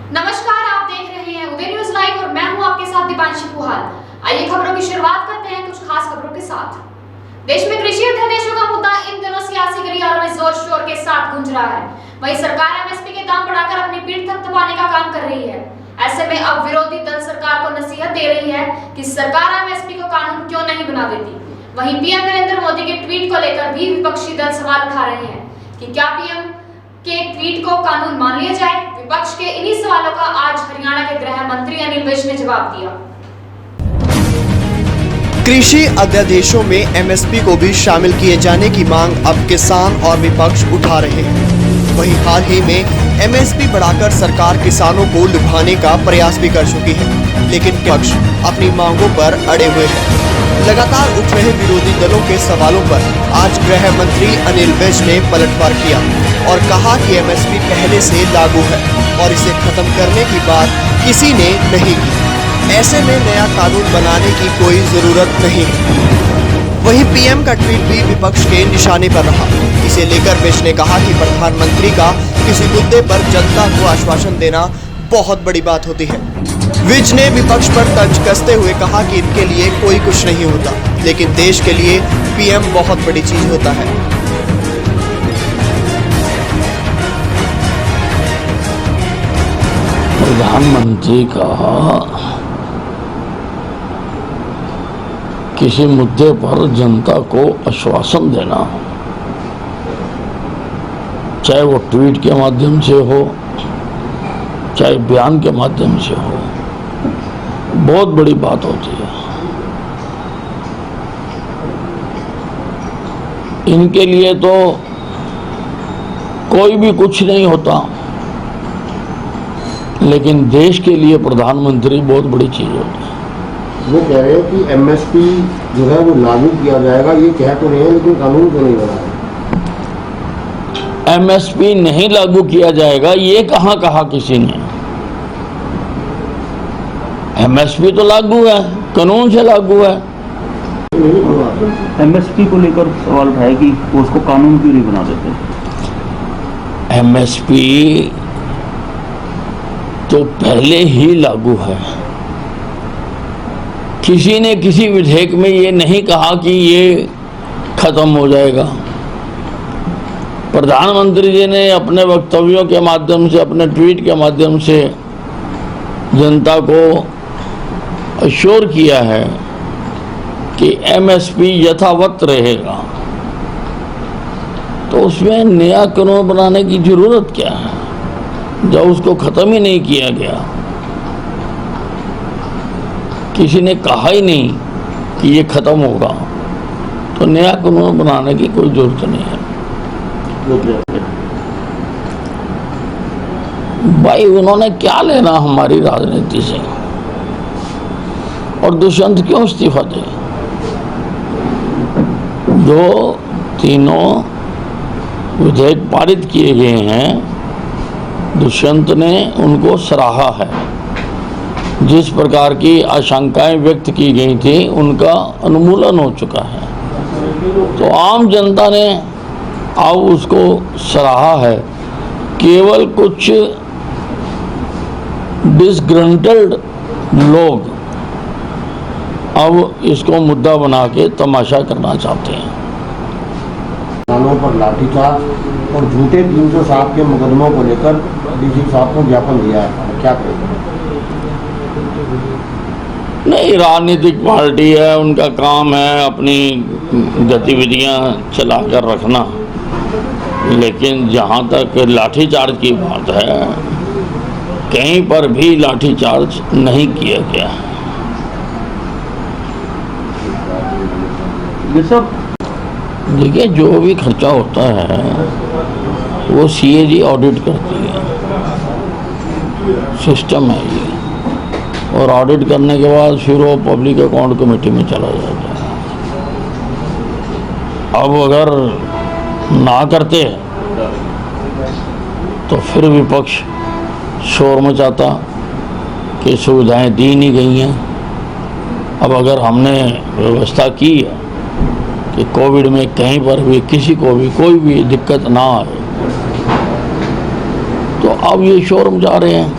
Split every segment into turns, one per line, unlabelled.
नमस्कार, आप देख रहे हैं उदय न्यूज लाइव और मैं हूं आपके साथ दीपांशी पुहाल। आइए खबरों की शुरुआत करते हैं कुछ खास खबरों के साथ। देश में कृषि अध्यादेशों का मुद्दा इन दिनों सियासी गलियारों में जोर शोर के साथ गूंज रहा है। वहीं सरकार एमएसपी के दाम बढ़ाकर अपनी पीठ थपथपाने का काम कर रही है। ऐसे में अब विरोधी दल सरकार को नसीहत दे रही है कि सरकार एमएसपी को कानून क्यों नहीं बना देती। वहीं पीएम नरेंद्र मोदी के ट्वीट को लेकर भी विपक्षी दल सवाल उठा रहे हैं कि क्या पीएम के ट्वीट को कानून मान लिया जाए। विपक्ष के इन्हीं सवालों का आज हरियाणा के गृह मंत्री अनिल विज ने जवाब दिया।
कृषि अध्यादेशों में एमएसपी को भी शामिल किए जाने की मांग अब किसान और विपक्ष उठा रहे हैं। वहीं हाल ही में एमएसपी बढ़ाकर सरकार किसानों को लुभाने का प्रयास भी कर चुकी है, लेकिन विपक्ष अपनी मांगों पर अड़े हुए हैं। लगातार उठ रहे विरोधी दलों के सवालों पर आज गृह मंत्री अनिल विज ने पलटवार किया और कहा कि एमएसपी पहले से लागू है और इसे खत्म करने की बात किसी ने नहीं की। ऐसे में नया कानून बनाने की कोई जरूरत नहीं है। वहीं पीएम का ट्वीट भी विपक्ष के निशाने पर रहा। इसे लेकर विज ने कहा कि प्रधानमंत्री का किसी मुद्दे पर जनता को आश्वासन देना बहुत बड़ी बात होती है। विज ने विपक्ष पर तंज कसते हुए कहा कि इनके लिए कोई कुछ नहीं होता, लेकिन देश के लिए पीएम बहुत बड़ी चीज होता है।
प्रधानमंत्री का किसी मुद्दे पर जनता को आश्वासन देना, चाहे वो ट्वीट के माध्यम से हो चाहे बयान के माध्यम से हो, बहुत बड़ी बात होती है। इनके लिए तो कोई भी कुछ नहीं होता, लेकिन देश के लिए प्रधानमंत्री बहुत बड़ी चीज होती है।
वो कह रहे हैं कि एमएसपी जो है वो लागू किया जाएगा, ये कह तो रहे हैं, लेकिन कानून क्यों नहीं बना?
एमएसपी नहीं लागू किया जाएगा ये कहाँ कहा किसी ने? एमएसपी तो लागू है, कानून से लागू है।
एमएसपी को लेकर सवाल उठाया कि उसको कानून क्यों नहीं बना देते?
एमएसपी तो पहले ही लागू है। किसी ने किसी विधेयक में ये नहीं कहा कि ये खत्म हो जाएगा। प्रधानमंत्री जी ने अपने वक्तव्यों के माध्यम से, अपने ट्वीट के माध्यम से जनता को अश्योर किया है कि एमएसपी यथावत रहेगा। तो उसमें नया कानून बनाने की जरूरत क्या है जब उसको खत्म ही नहीं किया गया? किसी ने कहा ही नहीं कि ये खत्म होगा, तो नया कानून बनाने की कोई जरूरत नहीं है। भाई उन्होंने क्या लेना हमारी राजनीति से? और दुष्यंत क्यों इस्तीफा दे? जो तीनों विधेयक पारित किए गए हैं, दुष्यंत ने उनको सराहा है। जिस प्रकार की आशंकाएं व्यक्त की गई थी उनका अनुमूलन हो चुका है। तो आम जनता ने अब उसको सराहा है। केवल कुछ डिसग्रंटल्ड लोग अब इसको मुद्दा बना के तमाशा करना चाहते हैं।
किसानों पर लाठीचार्ज और झूठे 307 के मुकदमों को लेकर डीजी साहब को ज्ञापन दिया है, क्या करेंगे?
नहीं, राजनीतिक पार्टी है, उनका काम है अपनी गतिविधियां चलाकर रखना, लेकिन जहां तक लाठीचार्ज की बात है, कहीं पर भी लाठीचार्ज नहीं किया गया।
ये सब
देखिए, जो भी खर्चा होता है वो सीएजी ऑडिट करती है, सिस्टम है ये, और ऑडिट करने के बाद फिर वो पब्लिक अकाउंट कमेटी में चला जाता है। अब अगर ना करते तो फिर विपक्ष शोर मचाता कि सुविधाएं दी नहीं गई हैं। अब अगर हमने व्यवस्था की है कि कोविड में कहीं पर भी किसी को भी कोई भी दिक्कत ना आए, तो अब ये शोर मचा रहे हैं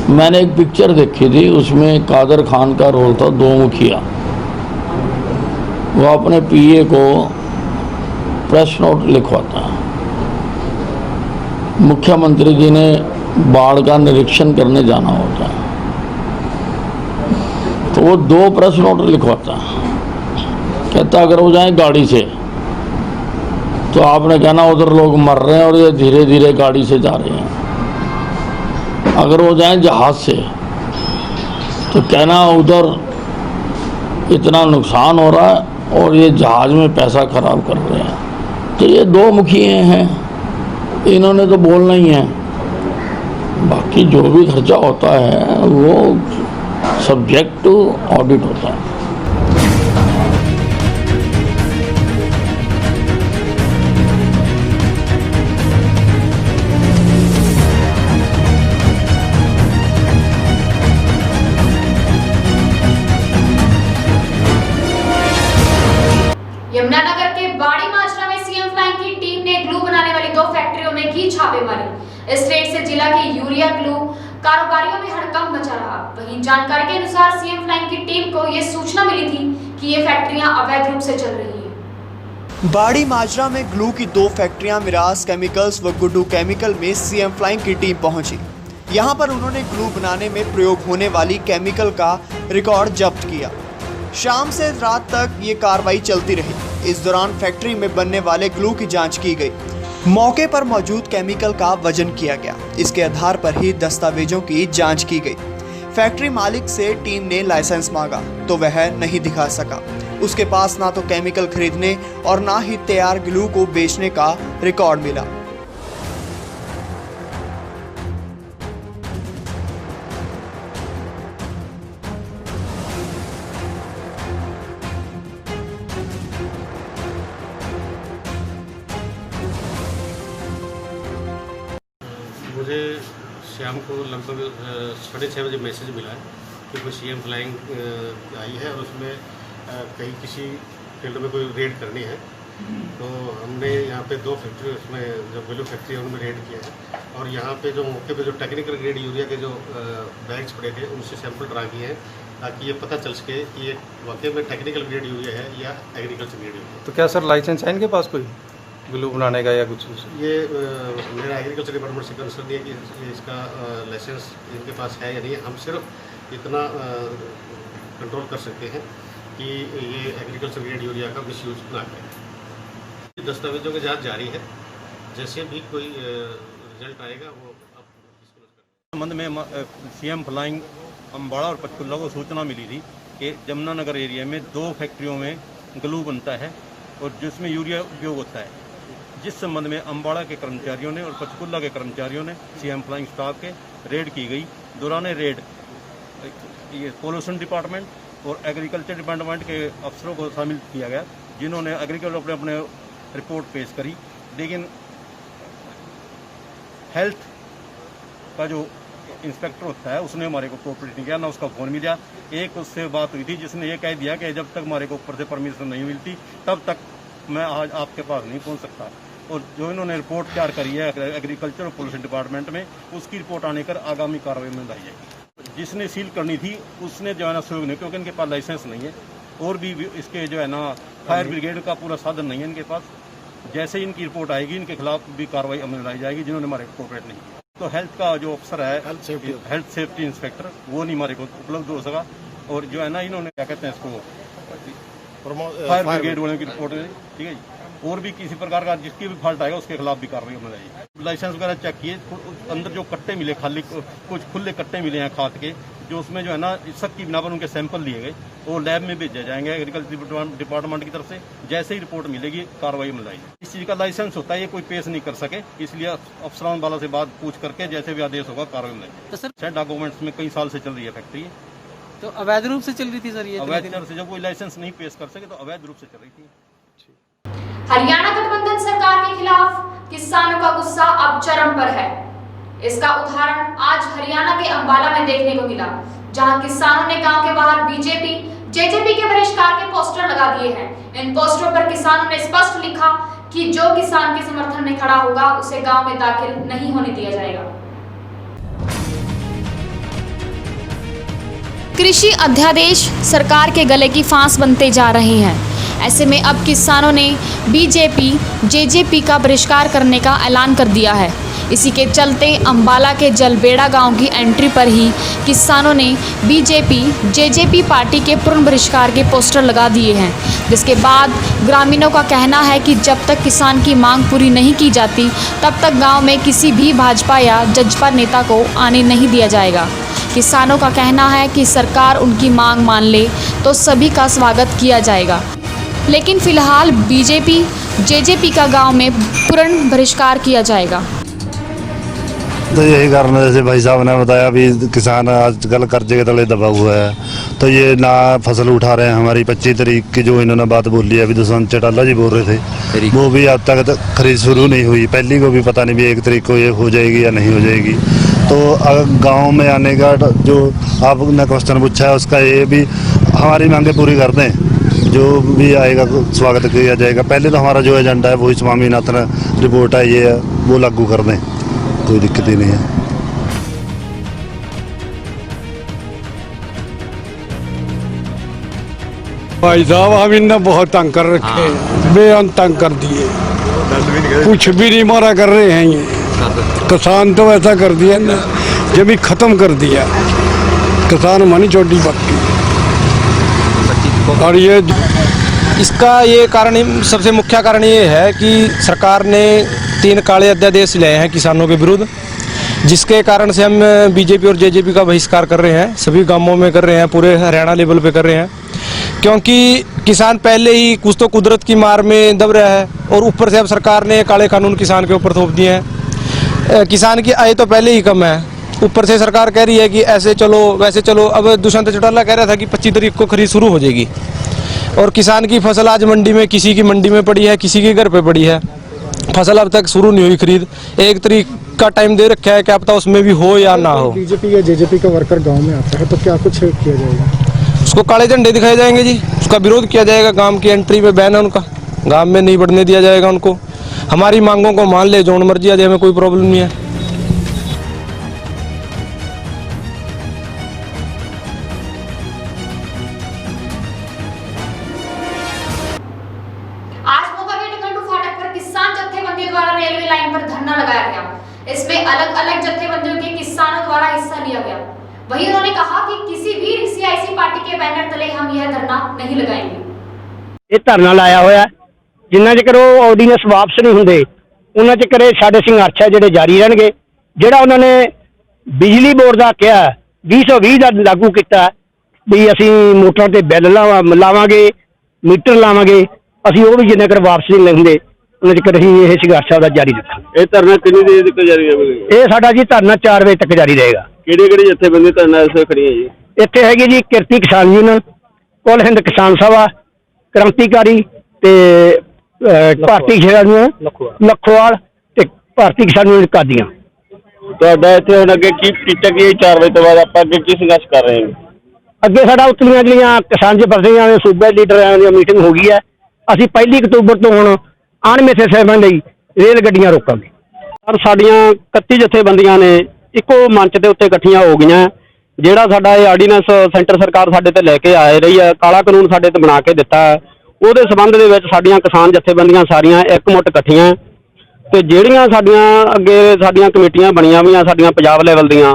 मैंने एक पिक्चर देखी थी, उसमें कादर खान का रोल था, दो मुखिया। वो अपने पीए को प्रेस नोट लिखवाता है। मुख्यमंत्री जी ने बाढ़ का निरीक्षण करने जाना होता है, तो वो दो प्रेस नोट लिखवाता है। कहता अगर वो जाए गाड़ी से तो आपने कहना उधर लोग मर रहे हैं और ये धीरे धीरे गाड़ी से जा रहे हैं। अगर वो जाए जहाज से तो कहना उधर इतना नुकसान हो रहा है और ये जहाज में पैसा खराब कर रहे हैं। तो ये दो मुखिए हैं, इन्होंने तो बोलना ही है। बाकी जो भी खर्चा होता है वो सब्जेक्ट टू ऑडिट होता है।
यमुनानगर के बाड़ी माजरा में सीएम फ्लाइंग की टीम ने ग्लू बनाने वाली 2 फैक्ट्रियों में की छापेमारी। इस रेड से जिला के यूरिया ग्लू कारोबारियों में हड़कंप मचा रहा। वहीं जानकारी के अनुसार सीएम फ्लाइंग की टीम को ये सूचना मिली थी कि ये फैक्ट्रियां अवैध रूप से चल रही हैं।
बाड़ी माजरा में ग्लू की 2 फैक्ट्रियां मिराज केमिकल्स व गुड्डू केमिकल में सीएम फ्लाइंग की टीम पहुंची। यहां पर उन्होंने ग्लू बनाने में प्रयोग होने वाली केमिकल का रिकॉर्ड जब्त किया। शाम से रात तक ये कार्रवाई चलती रही। इस दौरान फैक्ट्री में बनने वाले ग्लू की जांच की गई। मौके पर मौजूद केमिकल का वजन किया गया। इसके आधार पर ही दस्तावेजों की जांच की गई। फैक्ट्री मालिक से टीम ने लाइसेंस मांगा तो वह नहीं दिखा सका। उसके पास ना तो केमिकल खरीदने और ना ही तैयार ग्लू को बेचने का रिकॉर्ड मिला।
मुझे शाम को लगभग 6:30 बजे मैसेज मिला है कि कोई सीएम फ्लाइंग आई है और उसमें कहीं किसी फील्ड में कोई रेड करनी है। तो हमने यहाँ पे 2 फैक्ट्री, उसमें जो ग्लू फैक्ट्री है उनमें रेड किया है और यहाँ पे जो मौके पे जो टेक्निकल ग्रेड यूरिया के जो बैग्स पड़े थे उनसे सैंपल ड्रा किए हैं ताकि ये पता चल सके कि ये वाकई में टेक्निकल ग्रेड यूरिया है या एग्रीकल्चर ग्रेड यूरिया।
तो क्या सर लाइसेंस है इनके पास कोई ग्लू बनाने का या कुछ?
ये मेरा एग्रीकल्चर डिपार्टमेंट से कंसर्न है कि ये इसका लाइसेंस इनके पास है या नहीं है। हम सिर्फ इतना कंट्रोल कर सकते हैं कि ये एग्रीकल्चर ग्रेड यूरिया का मिसयूज ना करें। दस्तावेजों की जांच जारी है, जैसे भी कोई रिजल्ट आएगा वो आप
संबंध में सीएम फ्लाइंग अम्बाड़ा और पंचकुला को सूचना मिली थी कि यमुनानगर एरिया में 2 फैक्ट्रियों में ग्लू बनता है और जिसमें यूरिया उपयोग होता है। जिस संबंध में अम्बाड़ा के कर्मचारियों ने और पंचकुला के कर्मचारियों ने सीएम फ्लाइंग स्टाफ के रेड की गई। दौरान रेड ये पोल्यूशन डिपार्टमेंट और एग्रीकल्चर डिपार्टमेंट के अफसरों को शामिल किया गया, जिन्होंने एग्रीकल्चर अपने रिपोर्ट पेश करी। लेकिन हेल्थ का जो इंस्पेक्टर होता है उसने हमारे को कोऑपरेट नहीं किया, ना उसका फ़ोन मिला। एक उससे बात हुई थी जिसने ये कह दिया कि जब तक हमारे को ऊपर से परमिशन नहीं मिलती तब तक मैं आज आपके पास नहीं पहुंच सकता। और जो इन्होंने रिपोर्ट तैयार करी है एग्रीकल्चर और पोल्यूशन डिपार्टमेंट में, उसकी रिपोर्ट आने कर आगामी कार्रवाई में लाई जाएगी। जिसने सील करनी थी उसने जो है ना सहयोग नहीं, क्योंकि इनके पास लाइसेंस नहीं है और भी इसके जो है ना फायर ब्रिगेड का पूरा साधन नहीं है इनके पास। जैसे इनकी रिपोर्ट आएगी इनके खिलाफ भी कार्रवाई अमल लाई जाएगी जिन्होंने हमारे को कोऑपरेट नहीं किया। तो हेल्थ का जो अफसर है हेल्थ सेफ्टी इंस्पेक्टर वो नहीं हमारे को उपलब्ध हो सका। और जो है ना इन्होंने क्या कहते हैं इसको फायर ब्रिगेड वाले की रिपोर्ट है, ठीक है जी। और भी किसी प्रकार का जिसकी भी फॉल्ट आएगा उसके खिलाफ भी कार्रवाई होनी चाहिए। लाइसेंस वगैरह चेक किए, अंदर जो कट्टे मिले खाली कुछ खुले कट्टे मिले हैं खाद के, जो उसमें जो है ना शक की बिना पर उनके सैंपल लिए गए वो लैब में भेजे जाएंगे एग्रीकल्चर डिपार्टमेंट की तरफ से। जैसे ही रिपोर्ट मिलेगी कार्रवाई में लाएगी। इस चीज़ का लाइसेंस होता है, ये कोई पेश नहीं कर सके, इसलिए अफसरान वाला से बात पूछ करके जैसे भी आदेश होगा कार्रवाई में लाएगी। तो सर डॉक्यूमेंट्स में कई साल से चल रही है फैक्ट्री,
तो अवैध रूप से चल रही थी सर ये?
अवैध रूप से जब कोई लाइसेंस नहीं पेश कर सके तो अवैध रूप से चल रही थी।
हरियाणा गठबंधन सरकार के खिलाफ किसानों का गुस्सा अब चरम पर है। इसका उदाहरण आज हरियाणा के अंबाला में देखने को मिला, जहां किसानों ने गांव के बाहर बीजेपी जेजेपी के बहिष्कार के पोस्टर लगा दिए हैं। इन पोस्टरों पर किसानों ने स्पष्ट लिखा कि जो किसान के समर्थन में खड़ा होगा उसे गांव में दाखिल नहीं होने दिया जाएगा। कृषि अध्यादेश सरकार के गले की फांस बनते जा रहे हैं। ऐसे में अब किसानों ने बीजेपी जेजेपी का बहिष्कार करने का ऐलान कर दिया है। इसी के चलते अंबाला के जलबेड़ा गांव की एंट्री पर ही किसानों ने बीजेपी जेजेपी पार्टी के पूर्ण बहिष्कार के पोस्टर लगा दिए हैं, जिसके बाद ग्रामीणों का कहना है कि जब तक किसान की मांग पूरी नहीं की जाती तब तक गांव में किसी भी भाजपा या जजपा नेता को आने नहीं दिया जाएगा। किसानों का कहना है कि सरकार उनकी मांग मान ले तो सभी का स्वागत किया जाएगा, लेकिन फिलहाल बीजेपी जेजेपी का गांव में पूर्ण बहिष्कार किया जाएगा।
तो यही कारण है, जैसे भाई साहब ने बताया भी किसान आजकल कर्जे के तले दबा हुआ है, तो ये ना फसल उठा रहे हैं। हमारी 25 तारीख की जो इन्होंने बात बोली है, अभी दुष्यंत चौटाला जी बोल रहे थे, वो भी अब तक खरीद शुरू नहीं हुई। पहली को भी पता नहीं भी 1 तारीख को ये हो जाएगी या नहीं हो जाएगी। तो गांव में आने का जो आपने क्वेश्चन पूछा है, उसका ये भी हमारी मांगे पूरी कर दें, जो भी आएगा स्वागत किया जाएगा। पहले तो हमारा जो एजेंडा है वही स्वामीनाथन रिपोर्ट है, ये वो लागू कर दें, कोई दिक्कत ही नहीं है।
भाई साहब हम इन्हें बहुत तंग कर रखे हैं, बेअंत तंग कर दिए, कुछ भी नहीं मारा कर रहे हैं। ये किसान तो ऐसा कर दिया ना, जमीन खत्म कर दिया, किसान मानी छोटी पक्की। और ये
इसका ये कारण, सबसे मुख्य कारण ये है कि सरकार ने 3 काले अध्यादेश लाए हैं किसानों के विरुद्ध, जिसके कारण से हम बीजेपी और जेजेपी का बहिष्कार कर रहे हैं। सभी गांवों में कर रहे हैं, पूरे हरियाणा लेवल पे कर रहे हैं, क्योंकि किसान पहले ही कुछ तो कुदरत की मार में दब रहा है और ऊपर से अब सरकार ने काले कानून किसान के ऊपर थोप दिए हैं। किसान की आय तो पहले ही कम है, ऊपर से सरकार कह रही है कि ऐसे चलो वैसे चलो। अब दुष्यंत चौटाला कह रहा था कि 25 तारीख को खरीद शुरू हो जाएगी, और किसान की फसल आज मंडी में, किसी की मंडी में पड़ी है, किसी के घर पे पड़ी है, फसल अब तक शुरू नहीं हुई खरीद। 1 तारीख का टाइम दे रखा है, क्या पता उसमें भी हो या ना हो।
बीजेपी या जेजेपी का वर्कर गांव में आता है तो क्या कुछ किया जाएगा?
उसको काले झंडे दिखाए जाएंगे जी, उसका विरोध किया जाएगा। गांव की एंट्री पे बैन है उनका, गांव में नहीं बढ़ने दिया जाएगा उनको। हमारी मांगों को मान ले, जो मर्जी आ जाए, हमें कोई प्रॉब्लम नहीं है।
रेलवे लाइन पर धरना लगाया गया। इसमें अलग अलग जत्थेबंदियों के किसानों द्वारा हिस्सा लिया गया। वहीं उन्होंने कहा कि किसी भी सियासी पार्टी के बैनर तले हम यह धरना नहीं लगाएंगे।
ਇਹ ਧਰਨਾ ਲਾਇਆ ਹੋਇਆ, ਜਿੰਨਾ ਚਿਰ ਉਹ ਆਰਡੀਨੈਂਸ ਵਾਪਸ ਨਹੀਂ ਹੁੰਦੇ ਉਹਨਾਂ ਚਿਰ ਸਾਡੇ ਸੰਘਰਸ਼ ਹੈ ਜਿਹੜੇ ਜਾਰੀ ਰਹਿਣਗੇ। ਜਿਹੜਾ ਉਹਨਾਂ ਨੇ ਬਿਜਲੀ ਬੋਰਡ ਦਾ ਕਿਹਾ 2020 ਦਾ ਲਾਗੂ ਕੀਤਾ ਵੀ ਅਸੀਂ ਮੋਟਰਾਂ ਤੇ ਬਿੱਲ ਲਾਵਾਂਗੇ, ਮੀਟਰ ਲਾਵਾਂਗੇ, ਅਸੀਂ ਉਹ ਵੀ ਜਿੰਨਾ ਚਿਰ ਵਾਪਸ ਨਹੀਂ ਲੈਂਦੇ ਉਹਨਾਂ ਚਿਰ ਅਸੀਂ ਇਹ ਸੰਘਰਸ਼ ਦਾ ਜਾਰੀ ਰੱਖਾਂਗੇ।
ਇਹ ਧਰਨਾ ਕਿੰਨੀ ਦੇਰ ਤੱਕ ਜਾਰੀ ਰਹੇਗਾ?
ਇਹ ਸਾਡਾ ਜੀ ਧਰਨਾ 4 ਵਜੇ ਤੱਕ ਜਾਰੀ ਰਹੇਗਾ।
ਕਿਹੜੇ ਜਥੇਬੰਦੀ ਧਰਨਾ ਇਸ ਖੜੀਆਂ ਜੀ?
ਇੱਥੇ ਹੈਗੀ ਜੀ ਕਿਰਤੀ ਕਿਸਾਨ ਯੂਨੀਅਨ, ਕੁੱਲ ਹਿੰਦ ਕਿਸਾਨ ਸਭਾ, क्रांतिकारी ते भारती किसान लखोवाल ते भारती किसान यूनियन कादियां।
ਤੁਹਾਡਾ ਇੱਥੇ ਹੁਣ ਅੱਗੇ ਕੀ ਕੀਤਾ ਕਿ 4 ਵਜੇ ਤੋਂ ਬਾਅਦ ਆਪਾਂ ਅੱਗੇ ਕੀ ਸੰਘਰਸ਼ ਕਰ ਰਹੇ ਹਾਂ?
ਅੱਗੇ ਸਾਡਾ ਉਤਲੀਆਂ ਜਿਹੜੀਆਂ ਕਿਸਾਨ ਜਥੇਬੰਦੀਆਂ ਦੇ ਸੂਬੇ ਲੀਡਰਾਂ ਦੀ ਮੀਟਿੰਗ ਹੋ ਗਈ ਹੈ। ਅਸੀਂ 1 ਅਕਤੂਬਰ ਤੋਂ ਹੁਣ ਅਣਮਿੱਥੇ ਸਮੇਂ ਲਈ ਰੇਲ ਗੱਡੀਆਂ ਰੋਕਾਂਗੇ।
ਪਰ ਸਾਡੀਆਂ 31 ਜਥੇਬੰਦੀਆਂ ਨੇ ਇੱਕੋ ਮੰਚ ਦੇ ਉੱਤੇ ਇਕੱਠੀਆਂ ਹੋ ਗਈਆਂ। ਜਿਹੜਾ ਸਾਡਾ ਇਹ ਆਰਡੀਨੈਂਸ ਸੈਂਟਰ ਸਰਕਾਰ ਸਾਡੇ ਤੇ ਲੈ ਕੇ ਆਏ ਰਹੀ ਹੈ, ਕਾਲਾ ਕਾਨੂੰਨ ਸਾਡੇ ਤੇ ਬਣਾ ਕੇ ਦਿੱਤਾ ਹੈ, ਉਹਦੇ ਸੰਬੰਧ ਦੇ ਵਿੱਚ ਸਾਡੀਆਂ ਕਿਸਾਨ ਜਥੇਬੰਦੀਆਂ ਸਾਰੀਆਂ ਇੱਕਮੁੱਠ ਇਕੱਠੀਆਂ ਤੇ ਜਿਹੜੀਆਂ ਸਾਡੀਆਂ ਅੱਗੇ ਸਾਡੀਆਂ ਕਮੇਟੀਆਂ ਬਣੀਆਂ ਹੋਈਆਂ ਸਾਡੀਆਂ ਪੰਜਾਬ ਲੈਵਲ ਦੀਆਂ,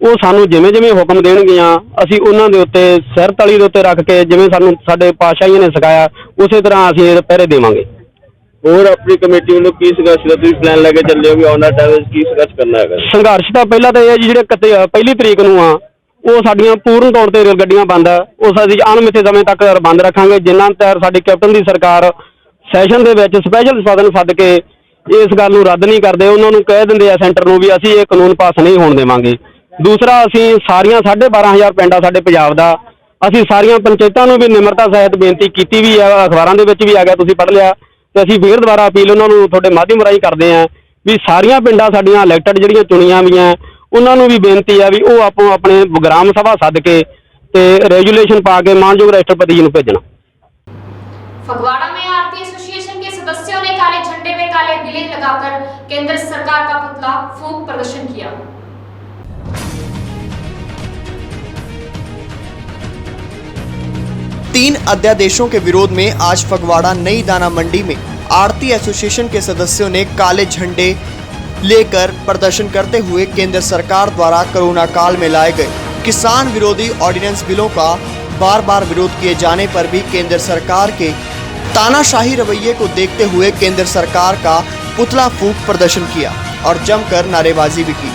ਉਹ ਸਾਨੂੰ ਜਿਵੇਂ ਜਿਵੇਂ ਹੁਕਮ ਦੇਣਗੀਆਂ ਅਸੀਂ ਉਹਨਾਂ ਦੇ ਉੱਤੇ ਸਿਰ ਤਲੀ ਦੇ ਉੱਤੇ ਰੱਖ ਕੇ ਜਿਵੇਂ ਸਾਨੂੰ ਸਾਡੇ ਪਾਤਸ਼ਾਹੀਆਂ ਨੇ ਸਿਖਾਇਆ ਉਸੇ ਤਰ੍ਹਾਂ ਅਸੀਂ ਇਹ ਪਹਿਰੇ ਦੇਵਾਂਗੇ।
ਹੋਰ ਆਪਣੀ ਕਮੇਟੀ ਵੱਲੋਂ ਕੀ ਸੰਘਰਸ਼ ਦਾ ਤੁਸੀਂ ਪਲਾਨ ਲੈ ਕੇ ਚੱਲੇ ਹੋ ਵੀ ਆਉਣ ਦਾ ਟਾਈਮ ਵਿੱਚ ਕੀ ਸੰਘਰਸ਼ ਕਰਨਾ ਹੈਗਾ?
ਸੰਘਰਸ਼ ਤਾਂ ਪਹਿਲਾਂ ਤਾਂ ਇਹ ਹੈ ਜੀ ਜਿਹੜੇ 1 ਤਰੀਕ ਨੂੰ ਆ ਉਹ ਸਾਡੀਆਂ ਪੂਰਨ ਤੌਰ ਤੇ ਰੇਲ ਗੱਡੀਆਂ ਬੰਦ ਆ, ਉਹ ਅਸੀਂ ਅਣਮਿੱਥੇ ਸਮੇਂ ਤੱਕ ਬੰਦ ਰੱਖਾਂਗੇ। ਜਿੰਨਾ ਚਿਰ ਸਾਡੀ ਕੈਪਟਨ ਦੀ ਸਰਕਾਰ ਸੈਸ਼ਨ ਦੇ ਵਿੱਚ ਸਪੈਸ਼ਲ ਸਦਨ ਸੱਦ ਕੇ ਇਸ ਗੱਲ ਨੂੰ ਰੱਦ ਨਹੀਂ ਕਰਦੇ, ਉਹਨਾਂ ਨੂੰ ਕਹਿ ਦਿੰਦੇ ਆ ਸੈਂਟਰ ਨੂੰ ਵੀ ਅਸੀਂ ਇਹ ਕਾਨੂੰਨ ਪਾਸ ਨਹੀਂ ਹੋਣ ਦੇਵਾਂਗੇ। ਦੂਸਰਾ ਅਸੀਂ ਸਾਰੀਆਂ 12,500 ਪਿੰਡ ਆ ਸਾਡੇ ਪੰਜਾਬ ਦਾ, ਅਸੀਂ ਸਾਰੀਆਂ ਪੰਚਾਇਤਾਂ ਨੂੰ ਵੀ ਨਿਮਰਤਾ ਸਹਿਤ ਬੇਨਤੀ ਕੀਤੀ ਵੀ ਆ, ਅਖਬਾਰਾਂ ਦੇ ਵਿੱਚ ਵੀ ਆ ਗਿਆ, ਤੁਸੀਂ ਪੜ੍ਹ ਲਿਆ, ਤੇ ਅਸੀਂ ਫੇਰ ਦੁਬਾਰਾ ਅਪੀਲ ਉਹਨਾਂ ਨੂੰ ਤੁਹਾਡੇ ਮਾਧਿਅਮ ਰਾਹੀਂ ਕਰਦੇ ਹਾਂ ਵੀ ਸਾਰੀਆਂ ਪਿੰਡਾਂ ਸਾਡੀਆਂ ਇਲੈਕਟਡ ਜਿਹੜੀਆਂ ਚੁਣੀਆਂ ਵੀਆਂ ਉਹਨਾਂ ਨੂੰ ਵੀ ਬੇਨਤੀ ਹੈ ਵੀ ਉਹ ਆਪੋ ਆਪਣੇ ਗ੍ਰਾਮ ਸਭਾ ਸੱਦ ਕੇ ਤੇ ਰੈਜੂਲੇਸ਼ਨ पा के मानयोग राष्ट्रपति जी को भेजना।
फगवाड़ा में आरती एसोसिएशन के सदस्यों ने काले झंडे में काले बिले लगाकर केंद्र सरकार का पुतला फूंक प्रदर्शन किया।
3 अध्यादेशों के विरोध में आज फगवाड़ा नई दाना मंडी में आड़ती एसोसिएशन के सदस्यों ने काले झंडे लेकर प्रदर्शन करते हुए केंद्र सरकार द्वारा कोरोना काल में लाए गए किसान विरोधी ऑर्डिनेंस बिलों का बार बार विरोध किए जाने पर भी केंद्र सरकार के तानाशाही रवैये को देखते हुए केंद्र सरकार का पुतला फूंक प्रदर्शन किया और जमकर नारेबाजी भी की।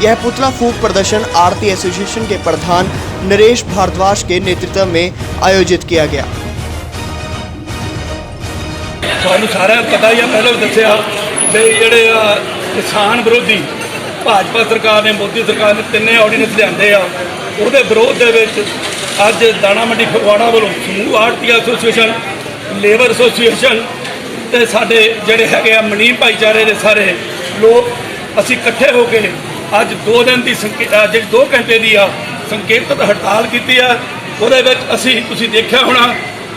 यह पुतला फूंक प्रदर्शन आड़ती एसोसिएशन के प्रधान नरेश भारद्वाज के नेतृत्व में आयोजित किया गया।
ਤੁਹਾਨੂੰ ਸਾਰਿਆਂ ਨੂੰ ਪਤਾ ਹੀ ਆ, ਪਹਿਲਾਂ ਵੀ ਦੱਸਿਆ ਵੀ ਜਿਹੜੇ ਕਿਸਾਨ ਵਿਰੋਧੀ ਭਾਜਪਾ ਸਰਕਾਰ ਨੇ, ਮੋਦੀ ਸਰਕਾਰ ਨੇ ਤਿੰਨੇ ਆਰਡੀਨੈਂਸ ਲਿਆਂਦੇ ਆ, ਉਹਦੇ ਵਿਰੋਧ ਦੇ ਵਿੱਚ ਅੱਜ ਦਾਣਾ ਮੰਡੀ ਫਗਵਾੜਾ ਵੱਲੋਂ ਸਮੂਹ ਆੜਤੀ ਐਸੋਸੀਏਸ਼ਨ, ਲੇਬਰ ਐਸੋਸੀਏਸ਼ਨ ਤੇ ਸਾਡੇ ਜਿਹੜੇ ਹੈਗੇ ਆ ਮਨੀਮ ਭਾਈਚਾਰੇ ਦੇ ਸਾਰੇ ਲੋਕ ਅਸੀਂ ਇਕੱਠੇ ਹੋ ਕੇ ਅੱਜ 2 ਦਿਨ ਦੀ ਜਿਹੜੀ 2 ਘੰਟੇ ਦੀ ਆ ਸੰਕੇਤਤ ਹੜਤਾਲ ਕੀਤੀ ਆ। ਉਹਦੇ ਵਿੱਚ ਅਸੀਂ ਤੁਸੀਂ ਦੇਖਿਆ ਹੋਣਾ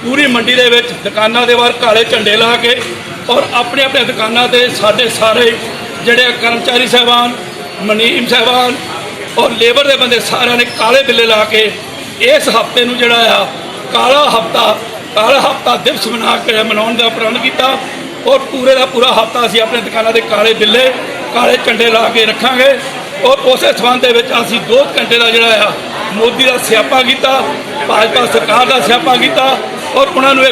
ਪੂਰੀ ਮੰਡੀ ਦੇ ਵਿੱਚ ਦੁਕਾਨਾਂ ਦੇ ਬਾਹਰ ਕਾਲੇ ਝੰਡੇ ਲਾ ਕੇ ਔਰ ਆਪਣੇ ਆਪਣੇ ਦੁਕਾਨਾਂ ਤੇ ਸਾਡੇ ਸਾਰੇ ਜਿਹੜੇ ਕਰਮਚਾਰੀ ਸਾਹਿਬਾਨ, ਮਨੀਮ ਸਾਹਿਬਾਨ ਔਰ ਲੇਬਰ ਦੇ ਬੰਦੇ ਸਾਰਿਆਂ ਨੇ ਕਾਲੇ ਬਿੱਲੇ ਲਾ ਕੇ ਇਸ ਹਫ਼ਤੇ ਨੂੰ ਜਿਹੜਾ ਆ ਕਾਲਾ ਹਫ਼ਤਾ ਦਿਵਸ ਮਨਾਉਣ ਦਾ ਪ੍ਰਬੰਧ ਕੀਤਾ ਔਰ ਪੂਰੇ ਦਾ ਪੂਰਾ ਹਫ਼ਤਾ ਅਸੀਂ ਆਪਣੇ ਦੁਕਾਨਾਂ ਦੇ ਕਾਲੇ ਬਿੱਲੇ, ਕਾਲੇ ਝੰਡੇ ਲਾ ਕੇ ਰੱਖਾਂਗੇ। ਔਰ ਉਸੇ ਸੰਬੰਧ ਦੇ ਵਿੱਚ ਅਸੀਂ 2 ਘੰਟੇ ਦਾ ਜਿਹੜਾ ਆ ਮੋਦੀ ਦਾ ਸਿਆਪਾ ਕੀਤਾ, ਭਾਜਪਾ ਸਰਕਾਰ ਦਾ ਸਿਆਪਾ ਕੀਤਾ ਔਰ ਉਹਨਾਂ ਨੂੰ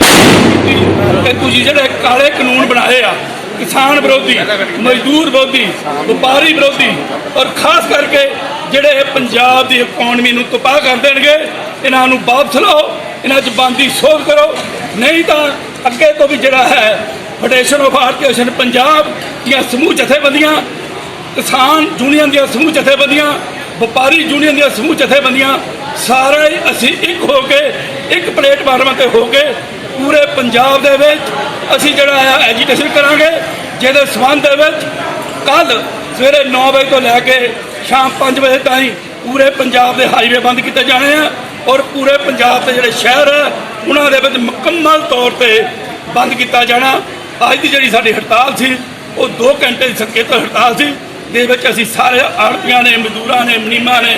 ਕਿ ਤੁਸੀਂ ਜਿਹੜੇ ਕਾਲੇ ਕਾਨੂੰਨ ਬਣਾਏ ਆ ਕਿਸਾਨ ਵਿਰੋਧੀ, ਮਜ਼ਦੂਰ ਵਿਰੋਧੀ, ਵਪਾਰੀ ਵਿਰੋਧੀ ਔਰ ਖਾਸ ਕਰਕੇ ਜਿਹੜੇ ਪੰਜਾਬ ਦੀ ਇਕਨੋਮੀ ਨੂੰ ਤਬਾਹ ਕਰ ਦੇਣਗੇ, ਇਹਨਾਂ ਨੂੰ ਵਾਪਸ ਲਓ, ਇਹਨਾਂ 'ਚ ਬਣਦੀ ਸੋਧ ਕਰੋ, ਨਹੀਂ ਤਾਂ ਅੱਗੇ ਤੋਂ ਵੀ ਜਿਹੜਾ ਹੈ ਫੈਡਰੇਸ਼ਨ ਆਫ ਆੜਤੀ ਐਸੋਸੀਏਸ਼ਨ ਪੰਜਾਬ ਦੀਆਂ ਸਮੂਹ ਜਥੇਬੰਦੀਆਂ, ਕਿਸਾਨ ਯੂਨੀਅਨ ਦੀਆਂ ਸਮੂਹ ਜਥੇਬੰਦੀਆਂ, ਵਪਾਰੀ ਯੂਨੀਅਨ ਦੀਆਂ ਸਮੂਹ ਜਥੇਬੰਦੀਆਂ ਸਾਰੇ ਅਸੀਂ ਇੱਕ ਹੋ ਕੇ ਇੱਕ ਪਲੇਟਫਾਰਮ 'ਤੇ ਹੋ ਕੇ ਪੂਰੇ ਪੰਜਾਬ ਦੇ ਵਿੱਚ ਅਸੀਂ ਜਿਹੜਾ ਆ ਐਜੀਟੇਸ਼ਨ ਕਰਾਂਗੇ, ਜਿਹਦੇ ਸੰਬੰਧ ਦੇ ਵਿੱਚ ਕੱਲ੍ਹ ਸਵੇਰੇ 9 ਵਜੇ ਤੋਂ ਲੈ ਕੇ ਸ਼ਾਮ 5 ਵਜੇ ਤਾਈਂ ਪੂਰੇ ਪੰਜਾਬ ਦੇ ਹਾਈਵੇ ਬੰਦ ਕੀਤੇ ਜਾਣੇ ਆ ਔਰ ਪੂਰੇ ਪੰਜਾਬ ਦੇ ਜਿਹੜੇ ਸ਼ਹਿਰ ਹੈ ਉਹਨਾਂ ਦੇ ਵਿੱਚ ਮੁਕੰਮਲ ਤੌਰ ਤੇ ਬੰਦ ਕੀਤਾ ਜਾਣਾ। ਅੱਜ ਦੀ ਜਿਹੜੀ ਸਾਡੀ ਹੜਤਾਲ ਸੀ ਉਹ 2 ਘੰਟੇ ਦੀ ਸੰਕੇਤਕ ਹੜਤਾਲ ਸੀ, ਦੇ ਵਿੱਚ ਅਸੀਂ ਸਾਰੇ ਆੜਤੀਆਂ ਨੇ, ਮਜ਼ਦੂਰਾਂ ਨੇ, ਮਨੀਮਾਂ ਨੇ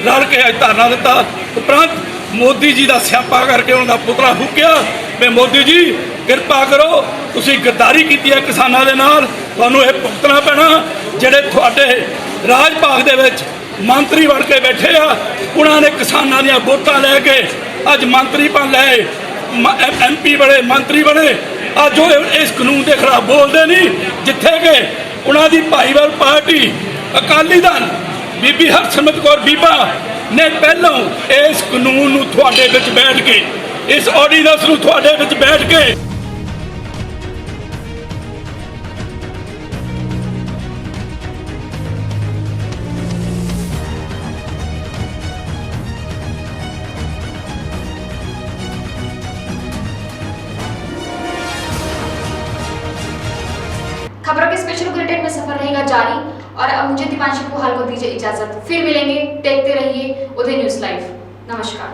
ਰਲ ਕੇ ਅੱਜ ਧਰਨਾ ਦਿੱਤਾ। ਉਪਰੰਤ ਮੋਦੀ ਜੀ ਦਾ ਸਿਆਪਾ ਕਰਕੇ ਉਹਨਾਂ ਦਾ ਪੁਤਲਾ ਫੂਕਿਆ ਵੀ ਮੋਦੀ ਜੀ ਕਿਰਪਾ ਕਰੋ, ਤੁਸੀਂ ਗੱਦਾਰੀ ਕੀਤੀ ਹੈ ਕਿਸਾਨਾਂ ਦੇ ਨਾਲ, ਤੁਹਾਨੂੰ ਇਹ ਭੁਗਤਣਾ ਪੈਣਾ। ਜਿਹੜੇ ਤੁਹਾਡੇ ਰਾਜ ਭਾਗ ਦੇ ਵਿੱਚ ਮੰਤਰੀ ਬਣ ਕੇ ਬੈਠੇ ਆ, ਉਹਨਾਂ ਨੇ ਕਿਸਾਨਾਂ ਦੀਆਂ ਵੋਟਾਂ ਲੈ ਕੇ ਅੱਜ ਮੰਤਰੀ ਬਣ ਲਏ, MP ਬਣੇ, ਮੰਤਰੀ ਬਣੇ, ਅੱਜ ਉਹ ਇਸ ਕਾਨੂੰਨ ਦੇ ਖਿਲਾਫ ਬੋਲਦੇ ਨਹੀਂ, ਜਿੱਥੇ ਕਿ ਉਹਨਾਂ ਦੀ ਭਾਈਵਾਲ ਪਾਰਟੀ ਅਕਾਲੀ ਦਲ ਬੀਬੀ ਹਰਸਿਮਰਤ ਕੌਰ ਬੀਬਾ ਨੇ ਪਹਿਲਾਂ ਇਸ ਕਾਨੂੰਨ ਨੂੰ ਤੁਹਾਡੇ ਵਿੱਚ ਬੈਠ ਕੇ, ਇਸ ਆਰਡੀਨੈਂਸ ਨੂੰ ਤੁਹਾਡੇ ਵਿੱਚ ਬੈਠ ਕੇ
खबरों के स्पेशल बुलेटिन में सफर रहेगा जारी और अब मुझे दीपांशी पुहाल को दीजिए इजाजत। फिर मिलेंगे, देखते रहिए उदय न्यूज़ लाइव। नमस्कार।